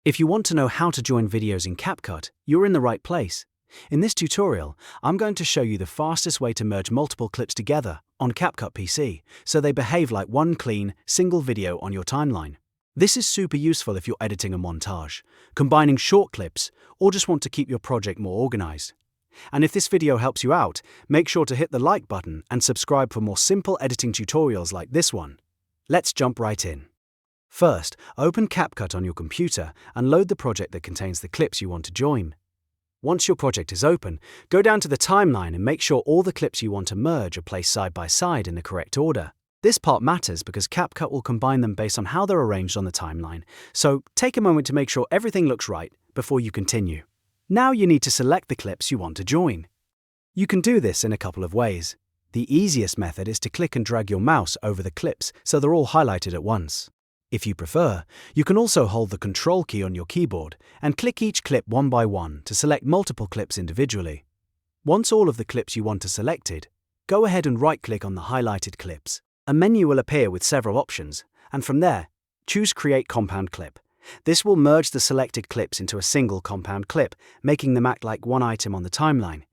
If you want to know how to join videos in CapCut, you're in the right place. In this tutorial, I'm going to show you the fastest way to merge multiple clips together on CapCut PC, so they behave like one clean, single video on your timeline. This is super useful if you're editing a montage, combining short clips, or just want to keep your project more organized. And if this video helps you out, make sure to hit the like button and subscribe for more simple editing tutorials like this one. Let's jump right in. First, open CapCut on your computer and load the project that contains the clips you want to join. Once your project is open, go down to the timeline and make sure all the clips you want to merge are placed side by side in the correct order. This part matters because CapCut will combine them based on how they're arranged on the timeline, so take a moment to make sure everything looks right before you continue. Now you need to select the clips you want to join. You can do this in a couple of ways. The easiest method is to click and drag your mouse over the clips so they're all highlighted at once. If you prefer, you can also hold the Control key on your keyboard and click each clip one by one to select multiple clips individually. Once all of the clips you want are selected, go ahead and right-click on the highlighted clips. A menu will appear with several options, and from there, choose Create Compound Clip. This will merge the selected clips into a single compound clip, making them act like one item on the timeline.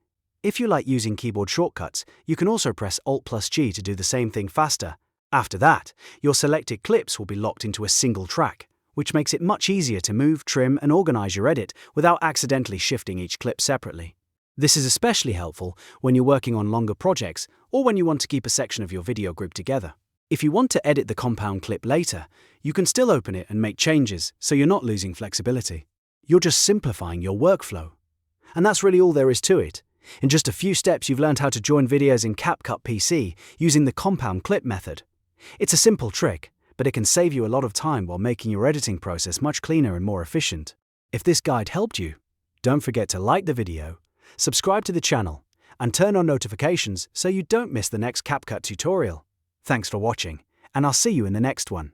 If you like using keyboard shortcuts, you can also press Alt+G to do the same thing faster. After that, your selected clips will be locked into a single track, which makes it much easier to move, trim, and organize your edit without accidentally shifting each clip separately. This is especially helpful when you're working on longer projects or when you want to keep a section of your video grouped together. If you want to edit the compound clip later, you can still open it and make changes so you're not losing flexibility. You're just simplifying your workflow. And that's really all there is to it. In just a few steps, you've learned how to join videos in CapCut PC using the compound clip method. It's a simple trick, but it can save you a lot of time while making your editing process much cleaner and more efficient. If this guide helped you, don't forget to like the video, subscribe to the channel, and turn on notifications so you don't miss the next CapCut tutorial. Thanks for watching, and I'll see you in the next one.